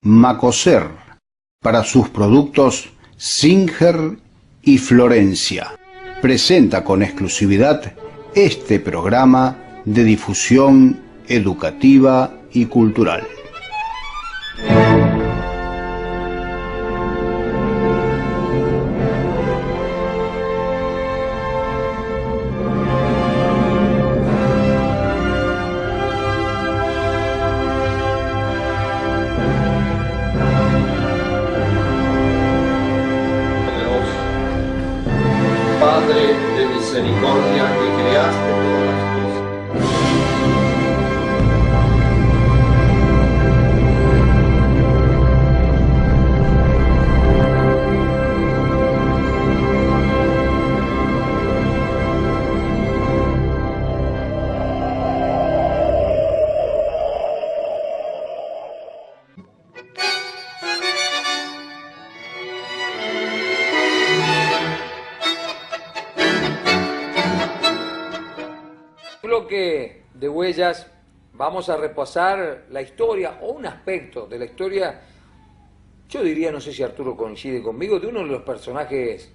Macoser, para sus productos Singer y Florencia. Presenta con exclusividad este programa de difusión educativa y cultural. Padre de misericordia que creaste todas las cosas. Bloque de huellas vamos a repasar la historia o un aspecto de la historia, yo diría, no sé si Arturo coincide conmigo, de uno de los personajes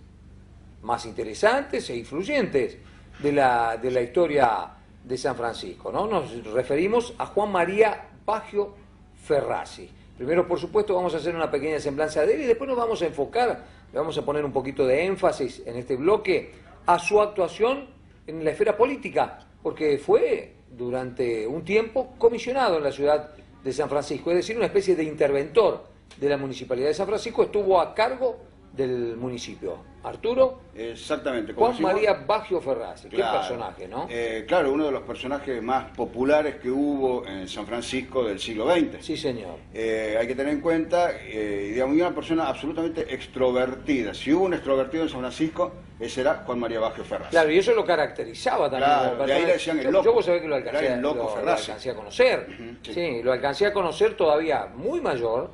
más interesantes e influyentes de la historia de San Francisco, ¿no? Nos referimos a Juan María Baggio Ferrazzi. Primero, por supuesto, vamos a hacer una pequeña semblanza de él y después nos vamos a enfocar, le vamos a poner un poquito de énfasis en este bloque a su actuación en la esfera política, porque fue durante un tiempo comisionado en la ciudad de San Francisco, es decir, una especie de interventor de la Municipalidad de San Francisco, estuvo a cargo del municipio. Arturo. Exactamente. Juan María Baggio Ferrazzi, claro, qué personaje, ¿no? Claro, uno de los personajes más populares que hubo en San Francisco del siglo XX. Sí, señor. Hay que tener en cuenta, digamos, una persona absolutamente extrovertida. Si hubo un extrovertido en San Francisco, ese era Juan María Baggio Ferrazzi. Claro, y eso lo caracterizaba también. Claro, de ahí le decían el loco. Yo vos sabés que lo Era el loco Ferrazzi. alcancé a conocer. Sí. Sí, lo alcancé a conocer todavía muy mayor,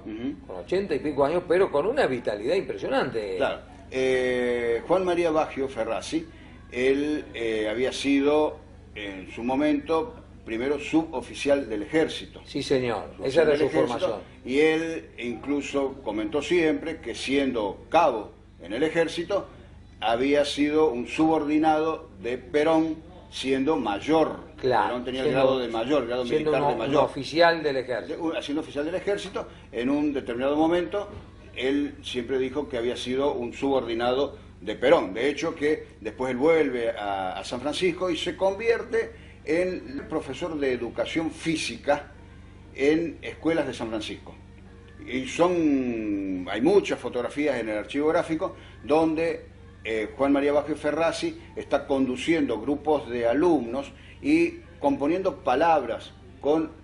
con 80 y pico años, pero con una vitalidad impresionante. Claro. Juan María Baggio Ferrazzi, él había sido en su momento primero suboficial del ejército. Sí, señor, esa era su formación. Y él incluso comentó siempre que siendo cabo en el ejército, había sido un subordinado de Perón siendo mayor. Claro, Perón tenía el grado de mayor, grado militar de mayor. Un oficial del ejército. Siendo oficial del ejército, en un determinado momento, él siempre dijo que había sido un subordinado de Perón. De hecho, que después él vuelve a San Francisco y se convierte en profesor de educación física en escuelas de San Francisco. Y hay muchas fotografías en el archivo gráfico donde Juan María Baggio Ferrazzi está conduciendo grupos de alumnos y componiendo palabras con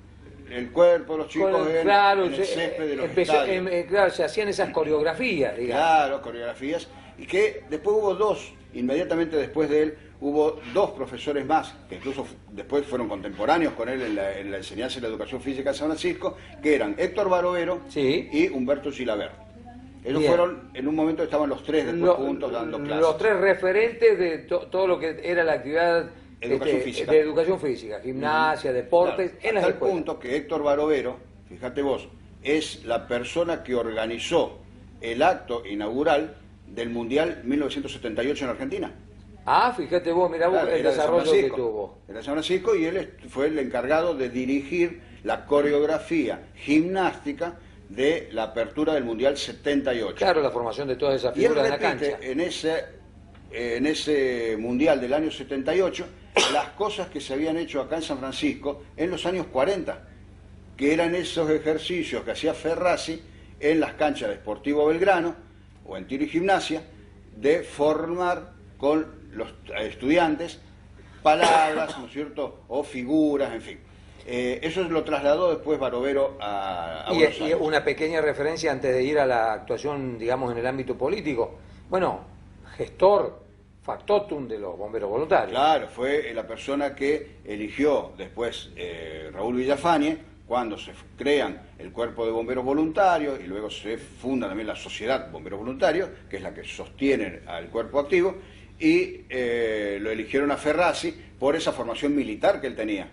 el cuerpo de los chicos claro, en el césped de los estadios. Claro, se hacían esas coreografías, digamos. Claro, coreografías. Y que después hubo inmediatamente después de él, hubo dos profesores más, que incluso después fueron contemporáneos con él en la enseñanza y la educación física de San Francisco, que eran Héctor Barovero y Humberto Gilabert. Ellos fueron, en un momento estaban los tres después juntos dando clases. Los tres referentes de todo lo que era la actividad física. de educación física, gimnasia, deportes, claro, en las hasta escuelas. el punto que Héctor Barovero, fíjate vos, es la persona que organizó el acto inaugural del Mundial 1978 en Argentina. Ah, fíjate vos, mirá vos el desarrollo que tuvo. Era de San Francisco y él fue el encargado de dirigir la coreografía gimnástica de la apertura del Mundial 78. Claro, la formación de todas esas figuras en la cancha. En ese Mundial del año 78, las cosas que se habían hecho acá en San Francisco en los años 40, que eran esos ejercicios que hacía Ferrazzi en las canchas de Sportivo Belgrano o en tiro y gimnasia, de formar con los estudiantes palabras, ¿no es cierto?, o figuras, en fin. Eso lo trasladó después Barovero a Buenos Aires. Y una pequeña referencia antes de ir a la actuación, digamos, en el ámbito político. Bueno, gestor factotum de los bomberos voluntarios. Claro, fue la persona que eligió después Raúl Villafañe, cuando se crean el cuerpo de bomberos voluntarios y luego se funda también la sociedad bomberos voluntarios, que es la que sostiene al cuerpo activo, y lo eligieron a Ferrazzi por esa formación militar que él tenía.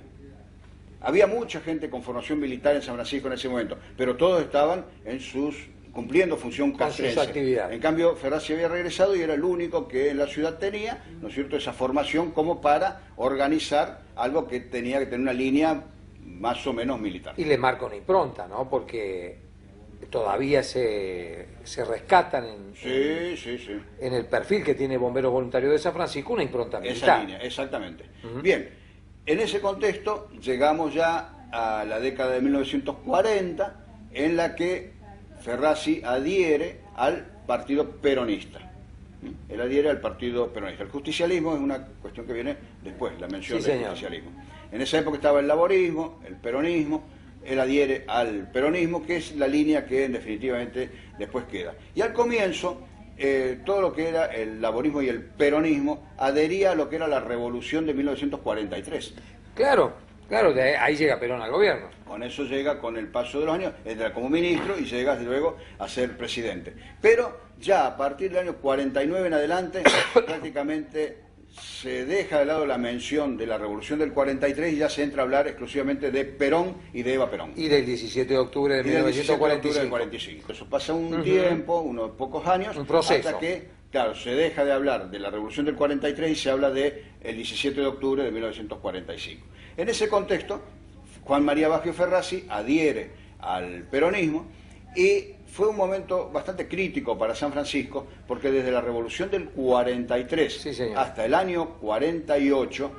Había mucha gente con formación militar en San Francisco en ese momento, pero todos estaban cumpliendo función Con sus castrense. actividades. En cambio, Ferrazzi había regresado y era el único que en la ciudad tenía, ¿no es cierto?, esa formación como para organizar algo que tenía que tener una línea más o menos militar. Y le marca una impronta, ¿no? Porque todavía se rescatan Sí. en el perfil que tiene Bomberos Voluntarios de San Francisco una impronta Esa militar. línea, exactamente. Bien, en ese contexto llegamos ya a la década de 1940, en la que Ferrazzi adhiere al partido peronista. Él adhiere al partido peronista. El justicialismo es una cuestión que viene después, la mención Sí, del señor. justicialismo. En esa época estaba el laborismo, el peronismo, él adhiere al peronismo, que es la línea que definitivamente después queda. Y al comienzo, todo lo que era el laborismo y el peronismo adhería a lo que era la revolución de 1943. Claro, ahí llega Perón al gobierno. Con eso llega, con el paso de los años, entra como ministro y llega luego a ser presidente. Pero ya a partir del año 49 en adelante, prácticamente se deja de lado la mención de la revolución del 43 y ya se entra a hablar exclusivamente de Perón y de Eva Perón. Y del 17 de octubre de Y del 17 de octubre del 1945. 45. Eso pasa un tiempo, unos pocos años, Un proceso. hasta que, claro, se deja de hablar de la revolución del 43 y se habla de el 17 de octubre de 1945. En ese contexto, Juan María Baggio Ferrazzi adhiere al peronismo y fue un momento bastante crítico para San Francisco porque desde la revolución del 43 Sí, señor. hasta el año 48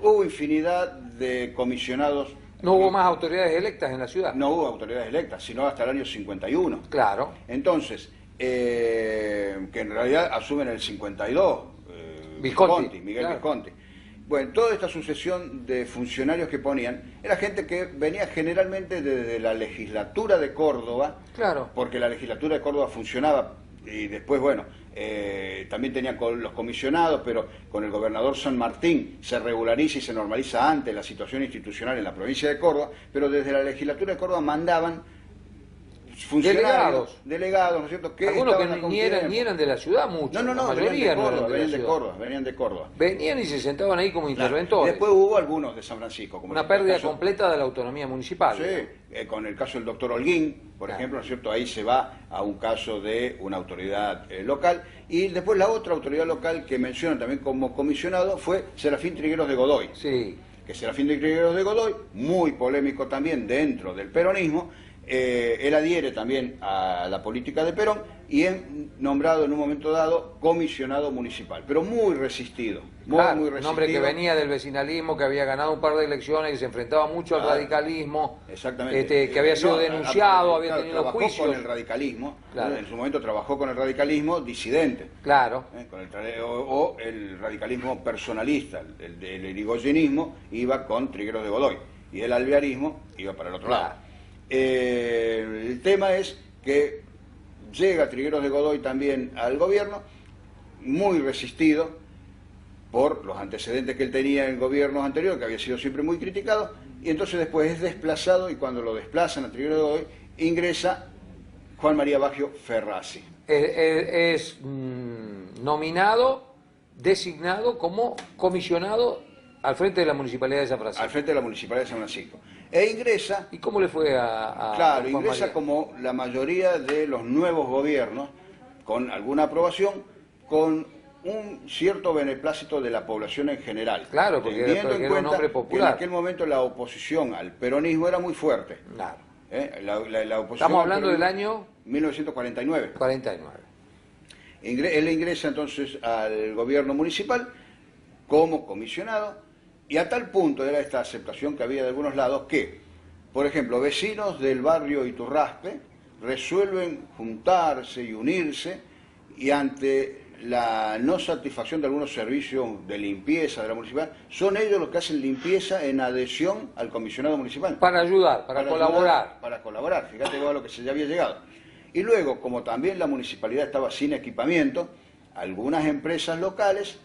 hubo infinidad de comisionados. No hubo más autoridades electas en la ciudad. No hubo autoridades electas, sino hasta el año 51. Claro. Entonces, que en realidad asumen el 52, Visconti, Miguel claro. Visconti. Bueno, toda esta sucesión de funcionarios que ponían era gente que venía generalmente desde la legislatura de Córdoba, Claro. porque la legislatura de Córdoba funcionaba y después, bueno, también tenía con los comisionados, pero con el gobernador San Martín se regulariza y se normaliza antes la situación institucional en la provincia de Córdoba, pero desde la legislatura de Córdoba mandaban funcionarios, delegados, ¿no es cierto? Que Algunos que estaban a ni eran tiempo. de la ciudad, muchos. No, la mayoría no eran venían de de la Córdoba, ciudad. venían de Córdoba. Venían y se sentaban ahí como Claro. interventores. Después hubo algunos de San Francisco. Como Una en el pérdida caso- completa de la autonomía municipal. Sí, con el caso del doctor Holguín, por ejemplo, ¿no es cierto? Ahí se va a un caso de una autoridad local. Y después la otra autoridad local que mencionan también como comisionado fue Serafín Trigueros de Godoy. Sí. Que Serafín Trigueros de Godoy, muy polémico también dentro del peronismo, él adhiere también a la política de Perón y es nombrado en un momento dado comisionado municipal, pero muy resistido, muy Claro, resistido. un hombre que venía del vecinalismo, que había ganado un par de elecciones, que se enfrentaba mucho al Claro. radicalismo, Exactamente. que había sido denunciado, había claro, tenido trabajó juicios. con el radicalismo, Claro. en su momento trabajó con el radicalismo disidente, Claro. con o el radicalismo personalista, el irigoyenismo iba con Trigueros de Godoy y el alvearismo iba para el otro Claro. lado. El tema es que llega Trigueros de Godoy también al gobierno, muy resistido por los antecedentes que él tenía en gobiernos anteriores, que había sido siempre muy criticado, y entonces después es desplazado, y cuando lo desplazan a Trigueros de Godoy, ingresa Juan María Baggio Ferrazzi. Es nominado, designado como comisionado al frente de la Municipalidad de San Francisco. Al frente de la Municipalidad de San Francisco. E ingresa, ¿Y cómo le fue a claro, Juan ingresa María? como la mayoría de los nuevos gobiernos, con alguna aprobación, con un cierto beneplácito de la población en general. Claro, porque era teniendo en un cuenta hombre que popular. en aquel momento la oposición al peronismo era muy fuerte. Claro. La oposición Estamos al hablando del peronismo, año 1949. 49. Él ingresa entonces al gobierno municipal como comisionado y a tal punto era esta aceptación que había de algunos lados que, por ejemplo, vecinos del barrio Iturraspe resuelven juntarse y unirse y ante la no satisfacción de algunos servicios de limpieza de la municipalidad, son ellos los que hacen limpieza en adhesión al comisionado municipal. Para ayudar, para colaborar. ayudar, para colaborar, fíjate vos a lo que se ya había llegado. Y luego, como también la municipalidad estaba sin equipamiento, algunas empresas locales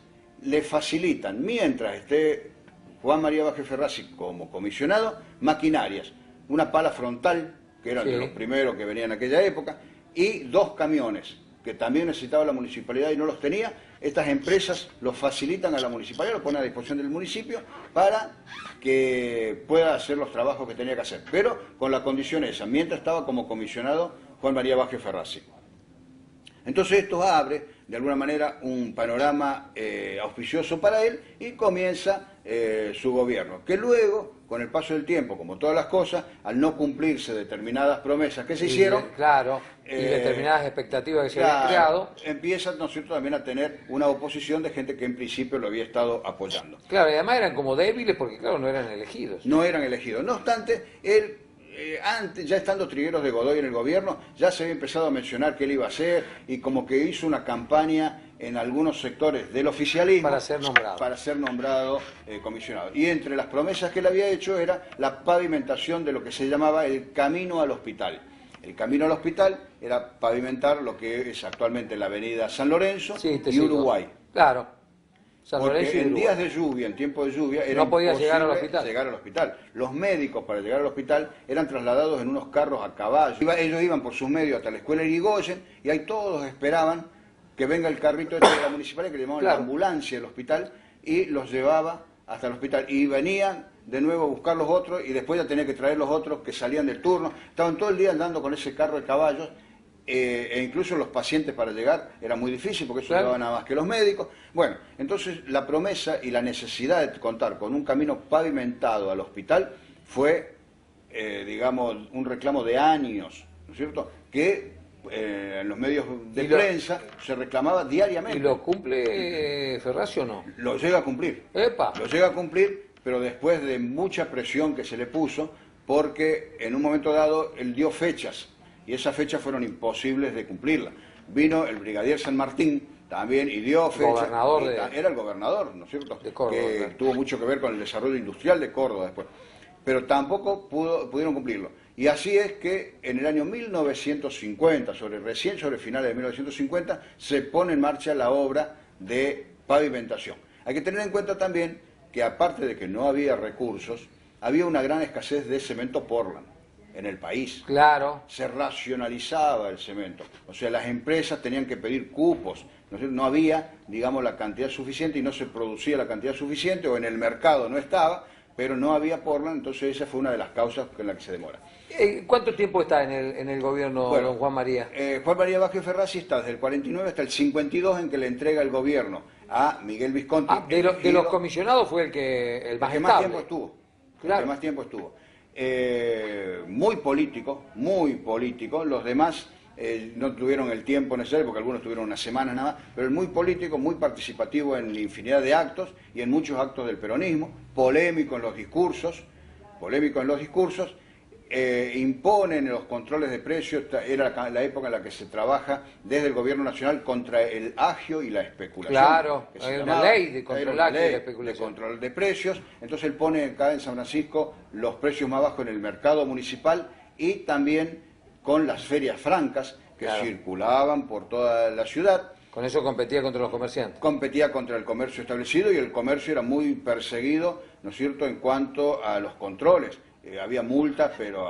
le facilitan, mientras esté Juan María Baggio Ferrazzi como comisionado, maquinarias, una pala frontal, que eran Sí. de los primeros que venían en aquella época, y 2 camiones que también necesitaba la municipalidad y no los tenía, estas empresas los facilitan a la municipalidad, los ponen a disposición del municipio para que pueda hacer los trabajos que tenía que hacer, pero con la condición esa, mientras estaba como comisionado Juan María Baggio Ferrazzi. Entonces esto abre, de alguna manera, un panorama auspicioso para él y comienza su gobierno, que luego, con el paso del tiempo, como todas las cosas, al no cumplirse determinadas promesas que se hicieron... Claro, y determinadas expectativas que se habían creado... Empieza, ¿no es cierto?, también a tener una oposición de gente que en principio lo había estado apoyando. Claro, y además eran como débiles porque, claro, no eran elegidos. No eran elegidos. No obstante, él... antes, ya estando Trigueros de Godoy en el gobierno, ya se había empezado a mencionar qué él iba a hacer y como que hizo una campaña en algunos sectores del oficialismo para ser nombrado comisionado. Y entre las promesas que él había hecho era la pavimentación de lo que se llamaba el camino al hospital. El camino al hospital era pavimentar lo que es actualmente la avenida San Lorenzo y Uruguay. Claro. Porque en días de lluvia, en tiempo de lluvia, era no podía imposible llegar al hospital. Los médicos para llegar al hospital eran trasladados en unos carros a caballo. Ellos iban por sus medios hasta la escuela Irigoyen y ahí todos esperaban que venga el carrito de la municipalidad, que le llamaban la ambulancia del hospital, y los llevaba hasta el hospital. Y venían de nuevo a buscar los otros y después ya tenía que traer los otros que salían del turno. Estaban todo el día andando con ese carro de caballos. E incluso los pacientes para llegar era muy difícil porque eso llevaba nada más que los médicos. Bueno, entonces la promesa y la necesidad de contar con un camino pavimentado al hospital fue, digamos, un reclamo de años, ¿no es cierto?, que en los medios de prensa se reclamaba diariamente. ¿Y lo cumple Ferrazzi o no? Lo llega a cumplir. ¡Epa! Lo llega a cumplir, pero después de mucha presión que se le puso, porque en un momento dado él dio fechas, y esas fechas fueron imposibles de cumplirlas. Vino el brigadier San Martín también y dio fechas. Era el gobernador, ¿no es cierto?, de Córdoba, que tuvo mucho que ver con el desarrollo industrial de Córdoba después. Pero tampoco pudieron cumplirlo. Y así es que en el año 1950, recién sobre finales de 1950, se pone en marcha la obra de pavimentación. Hay que tener en cuenta también que aparte de que no había recursos, había una gran escasez de cemento Portland en el país. Claro. Se racionalizaba el cemento. O sea, las empresas tenían que pedir cupos. No había, digamos, la cantidad suficiente y no se producía la cantidad suficiente, o en el mercado no estaba, pero no había Portland, entonces esa fue una de las causas en la que se demora. ¿Cuánto tiempo está en el gobierno don Juan María? Juan María Baggio Ferrazzi está desde el 49 hasta el 52 en que le entrega el gobierno a Miguel Visconti. De los comisionados fue el que más tiempo estuvo. Claro. El que más tiempo estuvo. Muy político, los demás no tuvieron el tiempo necesario porque algunos tuvieron unas semanas nada más, pero muy político, muy participativo en infinidad de actos y en muchos actos del peronismo, polémico en los discursos, imponen los controles de precios. Era la época en la que se trabaja desde el gobierno nacional contra el agio y la especulación. Claro, hay una ley de control del agio y la especulación. De control de precios. Entonces él pone acá en San Francisco los precios más bajos en el mercado municipal y también con las ferias francas que circulaban por toda la ciudad. Con eso competía contra los comerciantes. Competía contra el comercio establecido y el comercio era muy perseguido, ¿no es cierto?, en cuanto a los controles. Había multas, pero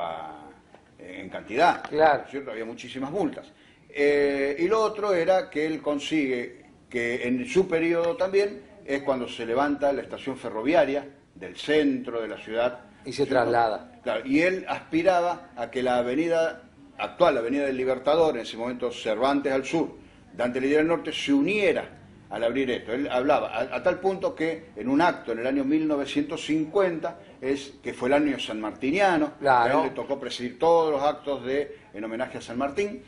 en cantidad, claro, ¿no es cierto? Había muchísimas multas. Y lo otro era que él consigue que en su periodo también es cuando se levanta la estación ferroviaria del centro de la ciudad. Y se traslada. Claro, y él aspiraba a que la avenida actual, la avenida del Libertador, en ese momento Cervantes al sur, Dante Alighieri al norte, se uniera al abrir esto. Él hablaba a tal punto que en un acto en el año 1950, que fue el año sanmartiniano, a él le tocó presidir todos los actos en homenaje a San Martín,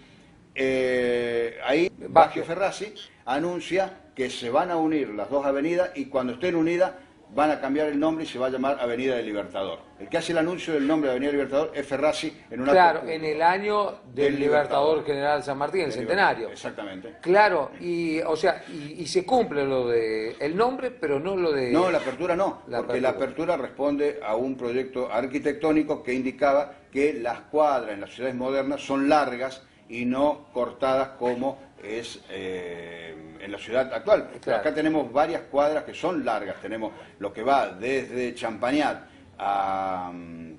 ahí Baggio Ferrazzi anuncia que se van a unir las dos avenidas y cuando estén unidas van a cambiar el nombre y se va a llamar Avenida del Libertador. El que hace el anuncio del nombre de Avenida del Libertador es Ferrazzi en un acto. Claro, en el año del Libertador General San Martín, el centenario. Exactamente. Claro, y se cumple lo de el nombre, pero no lo de... No, la apertura no, porque la apertura responde a un proyecto arquitectónico que indicaba que las cuadras en las ciudades modernas son largas y no cortadas como es en la ciudad actual. Pero acá tenemos varias cuadras que son largas. Tenemos lo que va desde Champagnat a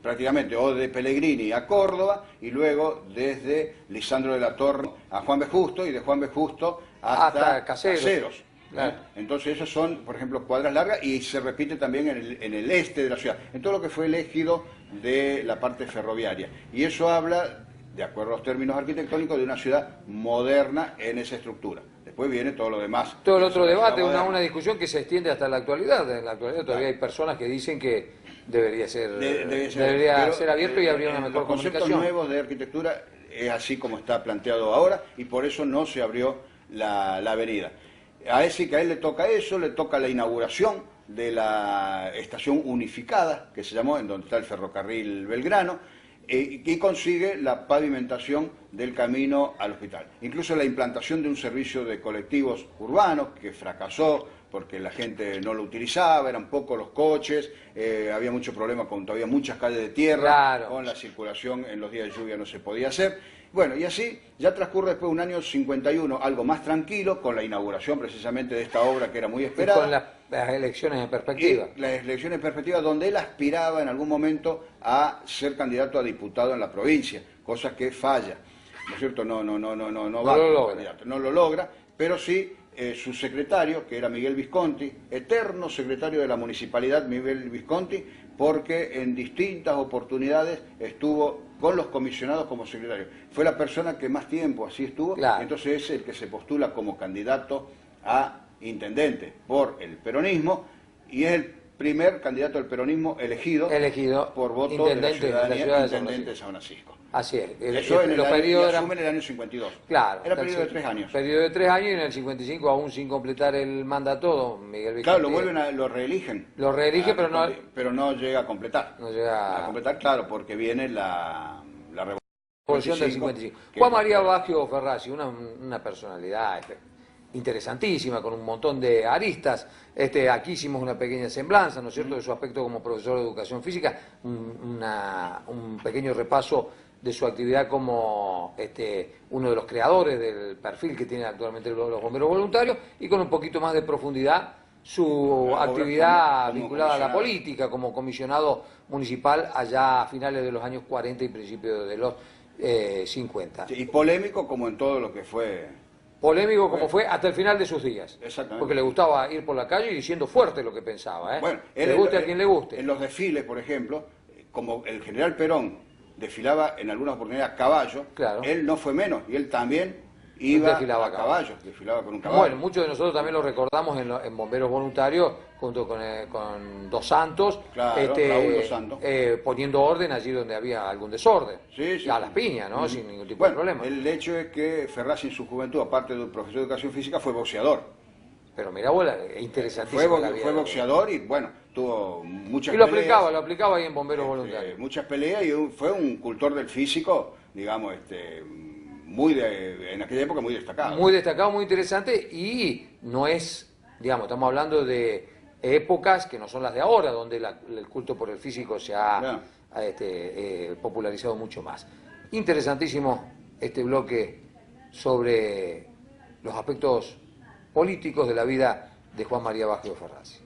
prácticamente o de Pellegrini a Córdoba y luego desde Lisandro de la Torre a Juan B. Justo y de Juan B. Justo hasta Caseros. Claro. Entonces esas son, por ejemplo, cuadras largas y se repite también en el este de la ciudad, en todo lo que fue el ejido de la parte ferroviaria. Y eso habla, de acuerdo a los términos arquitectónicos, de una ciudad moderna en esa estructura. Después viene todo lo demás. Todo el otro debate, una discusión que se extiende hasta la actualidad. En la actualidad todavía hay personas que dicen que debería ser abierto y habría una mejor comunicación. Los conceptos nuevos de arquitectura es así como está planteado ahora y por eso no se abrió la avenida. A ese que a él le toca eso, le toca la inauguración de la estación unificada, que se llamó, en donde está el ferrocarril Belgrano, y consigue la pavimentación del camino al hospital. Incluso la implantación de un servicio de colectivos urbanos, que fracasó porque la gente no lo utilizaba, eran pocos los coches, había mucho problema con todavía muchas calles de tierra, claro, con la circulación en los días de lluvia no se podía hacer. Bueno, y así ya transcurre después un año 51, algo más tranquilo, con la inauguración precisamente de esta obra que era muy esperada. Y con las elecciones en perspectiva. Y las elecciones en perspectiva, donde él aspiraba en algún momento a ser candidato a diputado en la provincia, cosa que falla, ¿no es cierto? No lo logra, pero sí su secretario, que era Miguel Visconti, eterno secretario de la municipalidad, Miguel Visconti, porque en distintas oportunidades estuvo con los comisionados como secretario. Fue la persona que más tiempo así estuvo, claro. Entonces es el que se postula como candidato a intendente por el peronismo y es el primer candidato del peronismo elegido por voto de la ciudadanía, intendente de San Francisco. Así es. Eso en asume en el año 52. Claro. Era periodo de 3 años. Periodo de 3 años y en el 55, aún sin completar el mandato, don Miguel Visconti. Claro, lo reeligen. Lo reelige, pero no llega a completar. No llega a completar, claro, porque viene la revolución del 55. Juan María Baggio Ferrazzi, una personalidad interesantísima, con un montón de aristas. Aquí hicimos una pequeña semblanza, ¿no es cierto?, de su aspecto como profesor de educación física, un pequeño repaso de su actividad como uno de los creadores del perfil que tienen actualmente los bomberos voluntarios y con un poquito más de profundidad su actividad vinculada a la política como comisionado municipal allá a finales de los años 40 y principios de los 50. Y polémico como en todo lo que fue. Polémico como fue hasta el final de sus días. Exactamente. Porque le gustaba ir por la calle y diciendo fuerte lo que pensaba. Bueno, le guste a quien le guste. En los desfiles, por ejemplo, como el general Perón desfilaba en algunas oportunidades a caballo, claro, él no fue menos, y él también iba a caballo, desfilaba con un caballo. Bueno, muchos de nosotros también lo recordamos en Bomberos Voluntarios, junto con Dos Santos, claro, Raúl Dos Santos, poniendo orden allí donde había algún desorden. Sí. A las piñas, ¿no? Sin ningún tipo de problema. El hecho es que Ferrazzi en su juventud, aparte de profesor de educación física, fue boxeador. Pero mira vos, interesantísimo. Fue boxeador y bueno, tuvo muchas peleas. Y lo aplicaba ahí en Bomberos Voluntarios. Muchas peleas y fue un cultor del físico, digamos, en aquella época muy destacado. Muy destacado, muy interesante y no es, digamos, estamos hablando de épocas que no son las de ahora, donde el culto por el físico se ha popularizado mucho más. Interesantísimo este bloque sobre los aspectos políticos de la vida de Juan María Baggio Ferrazzi.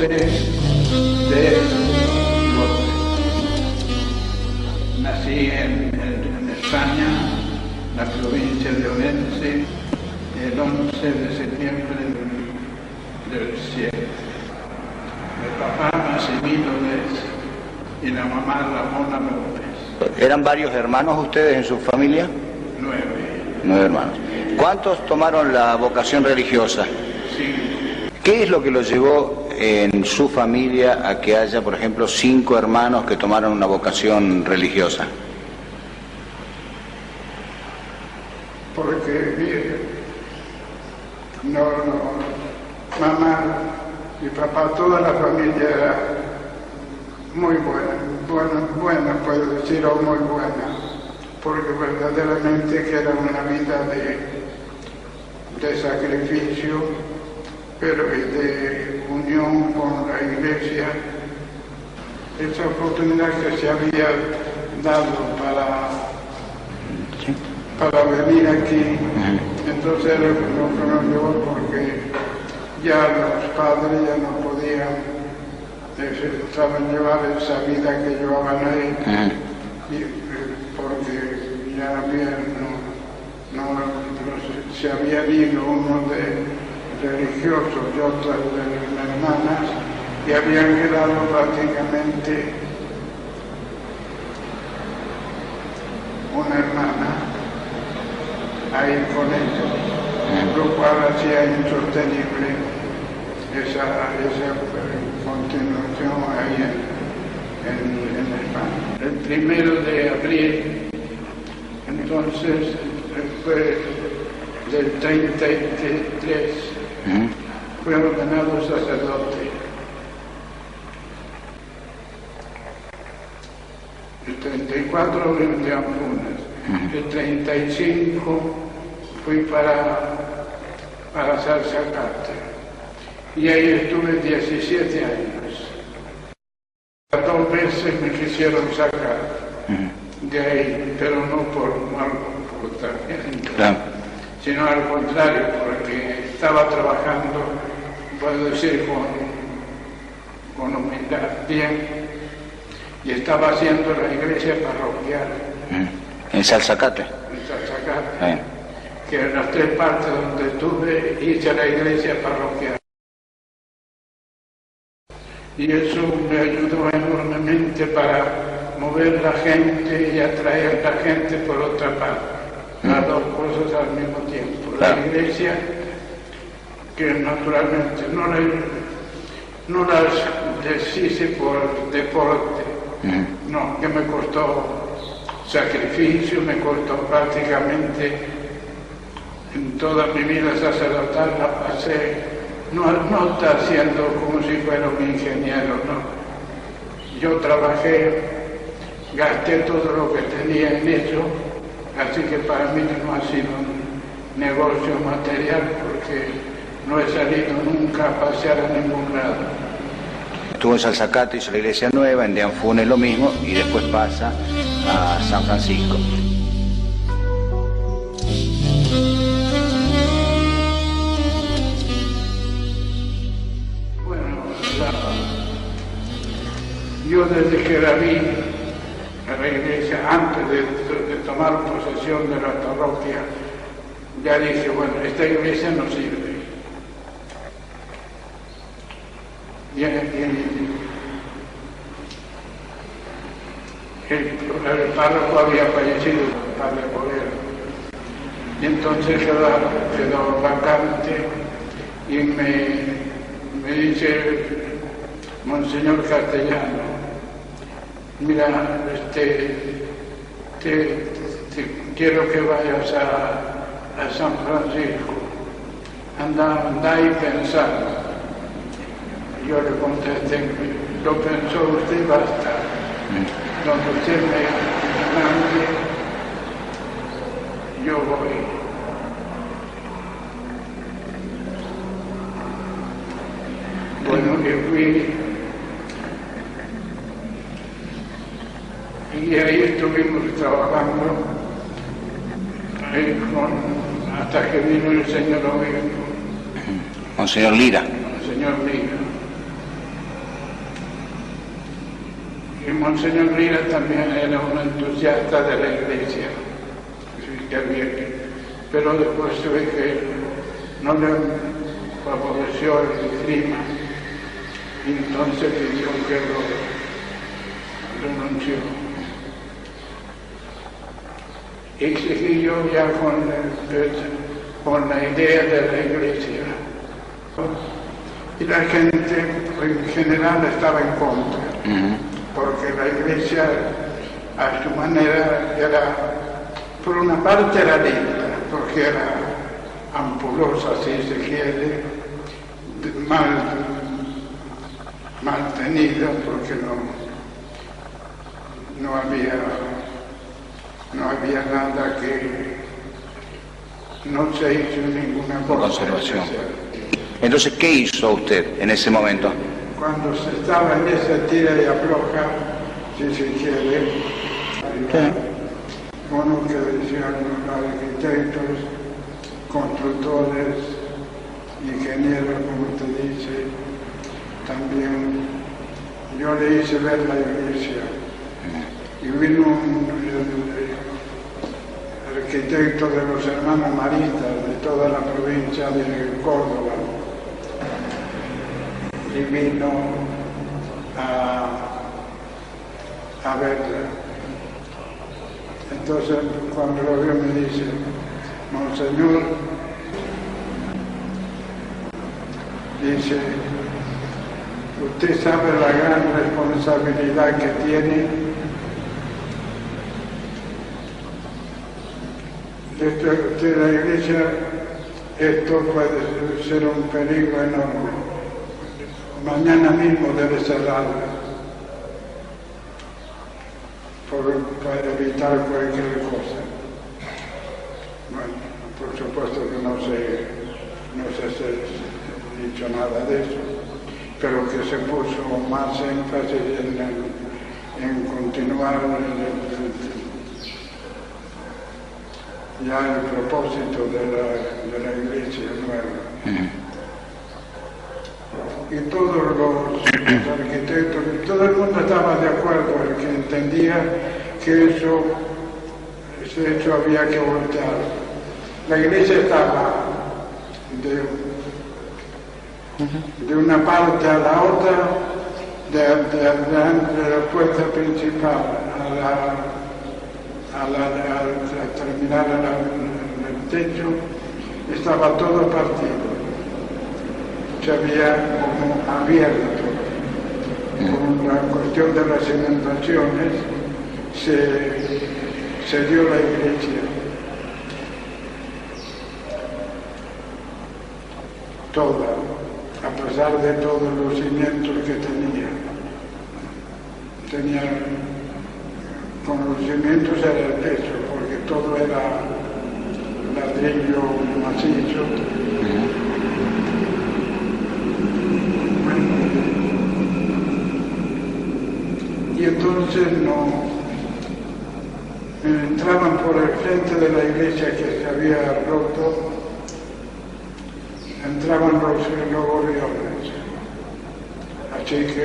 José de López. Nací en España, la provincia de Orense, el 11 de septiembre del 7. El papá Massimino Lez y la mamá Ramona López. ¿Eran varios hermanos ustedes en su familia? 9. 9 hermanos. ¿Cuántos tomaron la vocación religiosa? 5. ¿Qué es lo que los llevó en su familia a que haya, por ejemplo, 5 hermanos que tomaron una vocación religiosa? Porque mamá y papá, toda la familia era muy buena, puedo decir, o muy buena, porque verdaderamente que era una vida de sacrificio, pero y de unión con la iglesia. Esa oportunidad que se había dado para venir aquí, entonces era lo que nos llevó, porque ya los padres ya no podían saben llevar esa vida que llevaban ahí, porque ya había, se habían ido unos de religiosos y otras de hermanas, y habían quedado prácticamente una hermana ahí con ellos, lo cual hacía insostenible esa continuación ahí en España. El 1 de abril, entonces, después del 33, fue ordenado sacerdote. El 34 vine a Ampunas. El 35 fui para Salzacate. Y ahí estuve 17 años. 2 veces me quisieron sacar de ahí, pero no por tratamiento, sino al contrario, porque estaba trabajando, puedo decir, con humildad, bien, y estaba haciendo la iglesia parroquial. ¿En Salzacate? En Salzacate, que en las 3 partes donde estuve hice la iglesia parroquial. Y eso me ayudó enormemente para mover la gente y atraer la gente por otra parte. Las 2 cosas al mismo tiempo. La iglesia, que naturalmente no las deshice por deporte, no, que me costó sacrificio, me costó prácticamente en toda mi vida sacerdotal, la pasé. No está haciendo como si fuera un ingeniero, no. Yo trabajé, gasté todo lo que tenía en eso, así que para mí no ha sido un negocio material, porque no he salido nunca a pasear a ningún lado. Estuvo en Salzacate, hizo la iglesia nueva, en Deanfune lo mismo, y después pasa a San Francisco. Yo desde que la vi a la iglesia, antes de tomar posesión de la parroquia, ya dije, bueno, esta iglesia no sirve. El párroco había fallecido, el padre Bolero, y entonces quedó vacante, y me dice Monseñor Castellano, mira, quiero que vayas a San Francisco, anda y pensando. Yo le contesté, lo pensó usted, basta. Donde usted me mande, yo voy. Bueno, que fui. Y ahí estuvimos trabajando hasta que vino el señor obispo. Monseñor Lira. Monseñor Lira. Y Monseñor Rira también era un entusiasta de la iglesia, pero después se ve que no le favoreció el clima y entonces pidió que lo renunció. Y siguió ya con la idea de la iglesia. Y la gente en general estaba en contra, porque la iglesia a su manera era, por una parte era lenta, porque era ampulosa, si se quiere, mal tenida, porque no había nada que no se hizo ninguna conservación. Entonces, ¿qué hizo usted en ese momento? Cuando se estaba en esa tira y afloja, si se quiere, uno que decían los arquitectos, constructores, ingenieros, como te dice, también yo le hice ver la iglesia. Y vino el arquitecto de los hermanos Maritas de toda la provincia de Córdoba, y vino a verla. Entonces, cuando lo vio, me dice: Monseñor, dice, usted sabe la gran responsabilidad que tiene de la iglesia. Esto puede ser un peligro enorme. Mañana mismo debe cerrarla para evitar cualquier cosa. Bueno, por supuesto que no se ha dicho nada de eso, pero que se puso más énfasis en continuar ya el propósito de la iglesia nueva. Y todos los arquitectos, todo el mundo estaba de acuerdo, el que entendía que ese hecho había que voltear. La iglesia estaba de una parte a la otra, de la puerta principal a terminar el techo, estaba todo partido. Se había como abierto. Con la cuestión de las inundaciones se dio la iglesia. Toda, a pesar de todos los cimientos que tenía. Con los cimientos era el techo, porque todo era ladrillo macizo. Y entonces entraban por el frente de la iglesia que se había roto, entraban los gorriones. Así que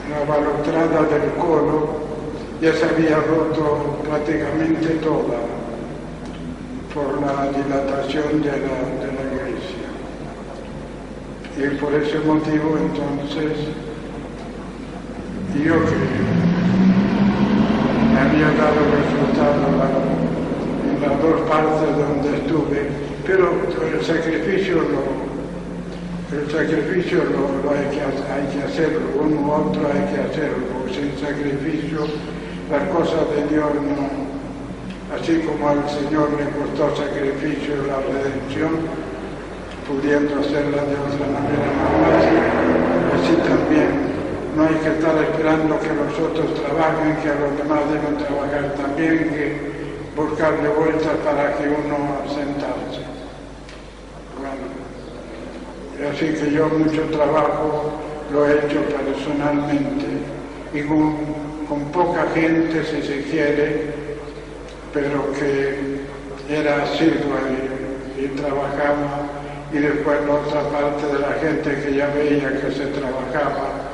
la balaustrada del coro ya se había roto prácticamente toda por la dilatación de la iglesia. Y por ese motivo entonces yo que me había dado resultado en las dos partes donde estuve, pero el sacrificio hay que hacerlo, uno u otro hay que hacerlo, sin sacrificio las cosas de Dios no, así como al Señor le costó sacrificio la redención, pudiendo hacerla de otra manera más fácil, así también. No hay que estar esperando que los otros trabajen, que a los demás deben trabajar también, que buscarle vueltas para que uno asentarse. Bueno, así que yo mucho trabajo lo he hecho personalmente y con poca gente, si se quiere, pero que era asidua y trabajaba, y después la otra parte de la gente que ya veía que se trabajaba,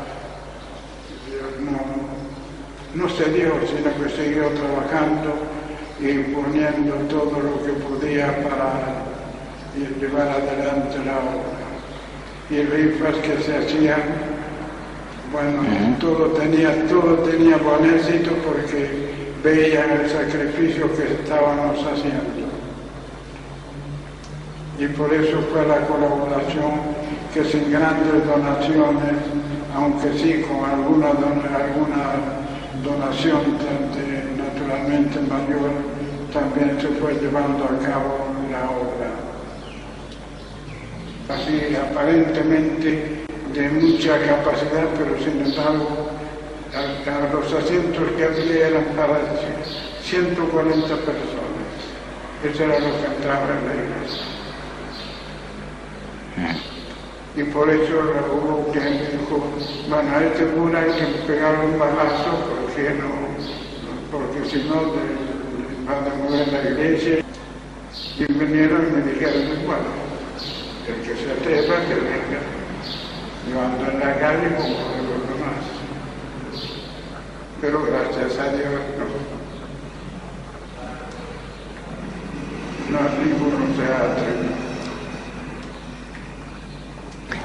no se dio, sino que siguió trabajando y poniendo todo lo que podía para llevar adelante la obra. Y rifas que se hacían, bueno, todo tenía buen éxito porque veían el sacrificio que estábamos haciendo. Y por eso fue la colaboración que sin grandes donaciones, aunque sí con alguna donación naturalmente mayor, también se fue llevando a cabo la obra. Así aparentemente de mucha capacidad, pero sin embargo a los asientos que había eran para 140 personas. Eso era lo que entraba en la iglesia. Y por eso hubo quien dijo, bueno, a este cura hay que pegarle un balazo porque si no va a demoler la iglesia. Y vinieron y me dijeron, bueno, el que se atreva que venga. Yo ando en la calle como de los demás. Pero gracias a Dios no ninguno se ha atrevido.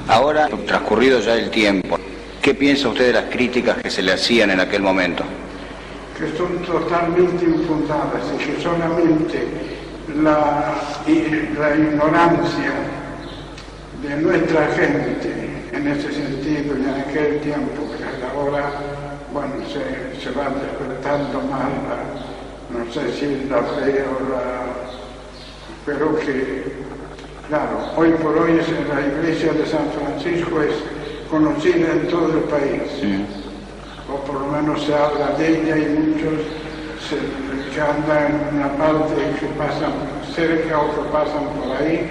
Ahora, transcurrido ya el tiempo, ¿qué piensa usted de las críticas que se le hacían en aquel momento? Que son totalmente infundadas y que solamente la ignorancia de nuestra gente en ese sentido y en aquel tiempo, que ahora, bueno, se va despertando más no sé si la fe o pero que, claro, hoy por hoy la iglesia de San Francisco es conocida en todo el país, o por lo menos se habla de ella y muchos que andan en una parte que pasan cerca o que pasan por ahí,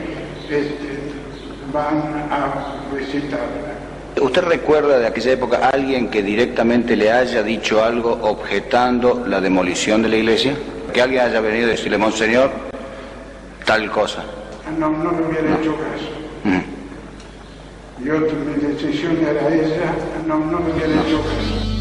van a visitarla. ¿Usted recuerda de aquella época a alguien que directamente le haya dicho algo objetando la demolición de la iglesia? Que alguien haya venido a decirle, Monseñor, tal cosa. No me hubiera hecho caso. Yo, mi decisión era esa, no me hubiera hecho caso.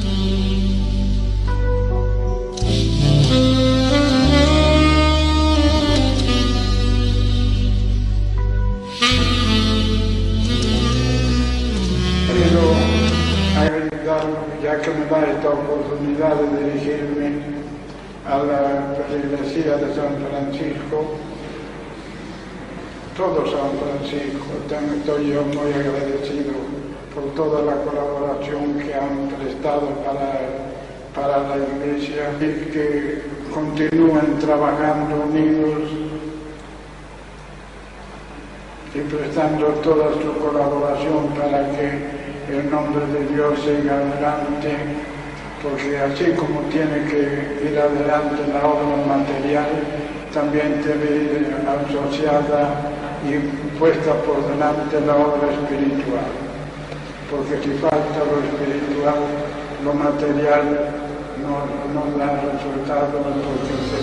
Ya que me da esta oportunidad de dirigirme a la feligresía de San Francisco, todo San Francisco, estoy yo muy agradecido por toda la colaboración que han prestado para la iglesia y que continúen trabajando unidos y prestando toda su colaboración para que el nombre de Dios siga adelante, porque así como tiene que ir adelante la obra material, también debe ir asociada y puesta por delante la obra espiritual, porque si falta lo espiritual, lo material no da resultado porque se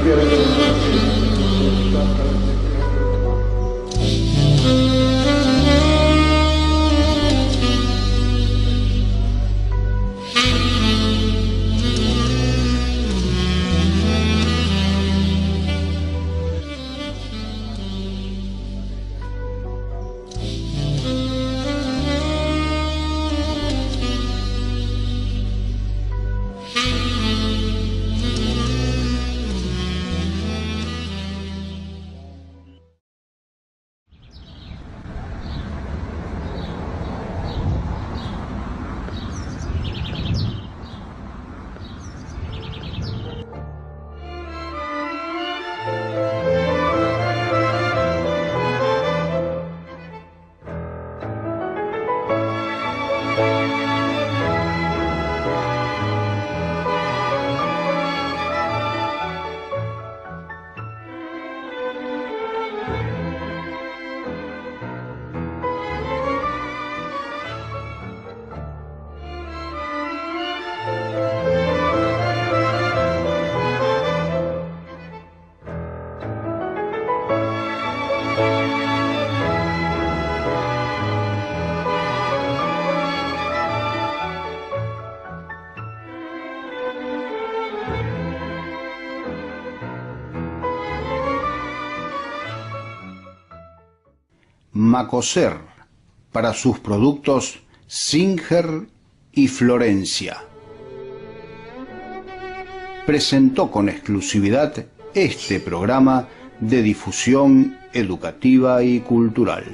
pierde el sentido. Macoser para sus productos Singer y Florencia. Presentó con exclusividad este programa de difusión educativa y cultural.